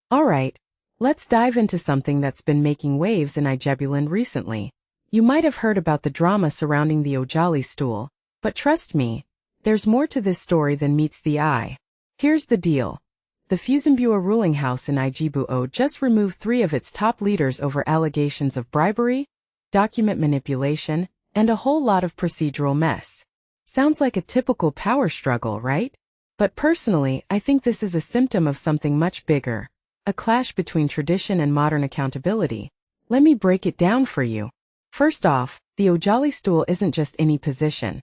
Alright, let's dive into something that's been making waves in Ijebuland recently. You might have heard about the drama surrounding the Awujale Stool, but trust me, there's more to this story than meets the eye. Here's the deal. The Fusengbuwa Ruling House in Ijebu Ode just removed 3 of its top leaders over allegations of bribery, document manipulation, and a whole lot of procedural mess. Sounds like a typical power struggle, right? But personally, I think this is a symptom of something much bigger. A clash between tradition and modern accountability. Let me break it down for you. First off, the Awujale Stool isn't just any position.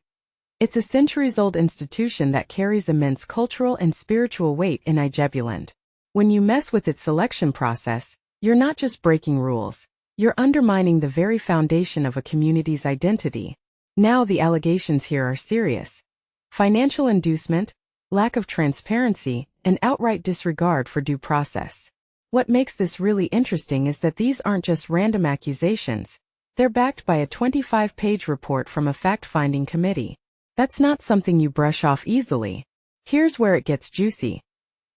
It's a centuries-old institution that carries immense cultural and spiritual weight in Ijebuland. When you mess with its selection process, you're not just breaking rules, you're undermining the very foundation of a community's identity. Now the allegations here are serious. Financial inducement, lack of transparency, and outright disregard for due process. What makes this really interesting is that these aren't just random accusations. They're backed by a 25-page report from a fact-finding committee. That's not something you brush off easily. Here's where it gets juicy.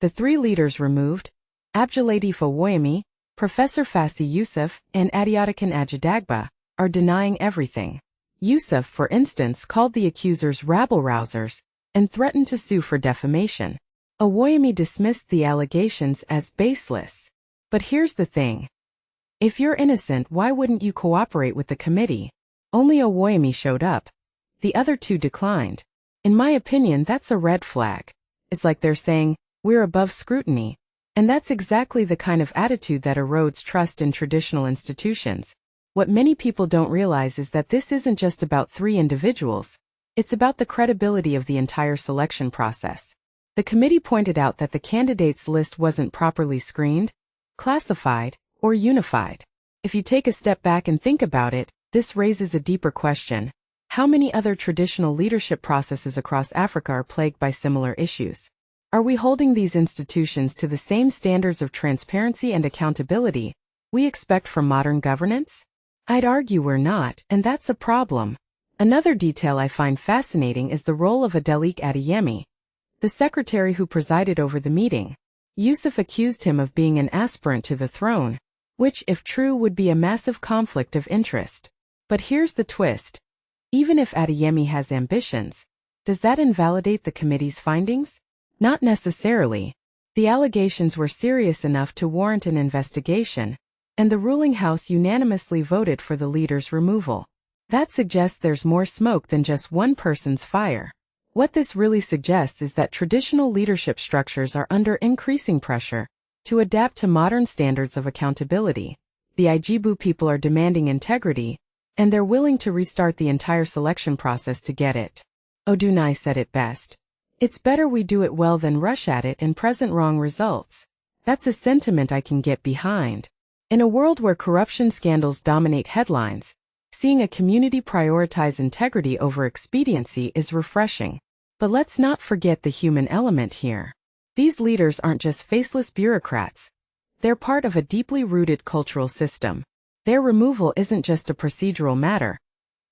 The 3 leaders removed, Abdulateef Owoyemi, Professor Fassy Yusuf, and Adeodokun Ajidagba, are denying everything. Yusuf, for instance, called the accusers rabble-rousers and threatened to sue for defamation. Owoyemi dismissed the allegations as baseless. But here's the thing. If you're innocent, why wouldn't you cooperate with the committee? Only Owoyemi showed up. The other 2 declined. In my opinion, that's a red flag. It's like they're saying, we're above scrutiny. And that's exactly the kind of attitude that erodes trust in traditional institutions. What many people don't realize is that this isn't just about 3 individuals. It's about the credibility of the entire selection process. The committee pointed out that the candidates list wasn't properly screened, classified, or unified. If you take a step back and think about it, this raises a deeper question. How many other traditional leadership processes across Africa are plagued by similar issues? Are we holding these institutions to the same standards of transparency and accountability we expect from modern governance? I'd argue we're not, and that's a problem. Another detail I find fascinating is the role of Abdulateef Owoyemi, the secretary who presided over the meeting. Yusuf accused him of being an aspirant to the throne, which, if true, would be a massive conflict of interest. But here's the twist. Even if Owoyemi has ambitions, does that invalidate the committee's findings? Not necessarily. The allegations were serious enough to warrant an investigation, and the ruling house unanimously voted for the leader's removal. That suggests there's more smoke than just one person's fire. What this really suggests is that traditional leadership structures are under increasing pressure to adapt to modern standards of accountability. The Ijebu people are demanding integrity, and they're willing to restart the entire selection process to get it. Odunai said it best. It's better we do it well than rush at it and present wrong results. That's a sentiment I can get behind. In a world where corruption scandals dominate headlines, seeing a community prioritize integrity over expediency is refreshing. But let's not forget the human element here. These leaders aren't just faceless bureaucrats. They're part of a deeply rooted cultural system. Their removal isn't just a procedural matter.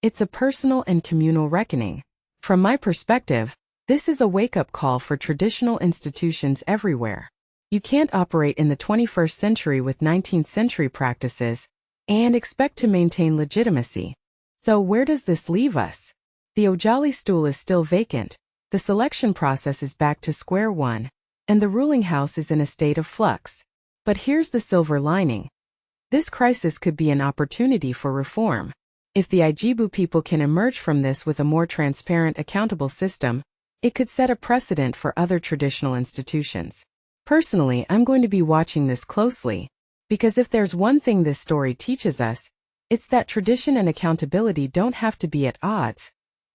It's a personal and communal reckoning. From my perspective, this is a wake-up call for traditional institutions everywhere. You can't operate in the 21st century with 19th century practices and expect to maintain legitimacy. So where does this leave us? The Awujale Stool is still vacant. The selection process is back to square one, and the ruling house is in a state of flux. But here's the silver lining. This crisis could be an opportunity for reform. If the Ijebu people can emerge from this with a more transparent, accountable system, it could set a precedent for other traditional institutions. Personally, I'm going to be watching this closely, because if there's one thing this story teaches us, it's that tradition and accountability don't have to be at odds.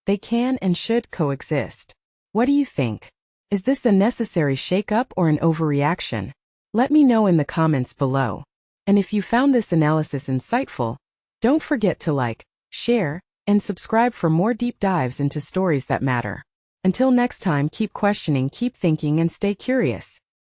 They can and should coexist. What do you think? Is this a necessary shakeup or an overreaction? Let me know in the comments below. And if you found this analysis insightful, don't forget to like, share, and subscribe for more deep dives into stories that matter. Until next time, keep questioning, keep thinking, and stay curious.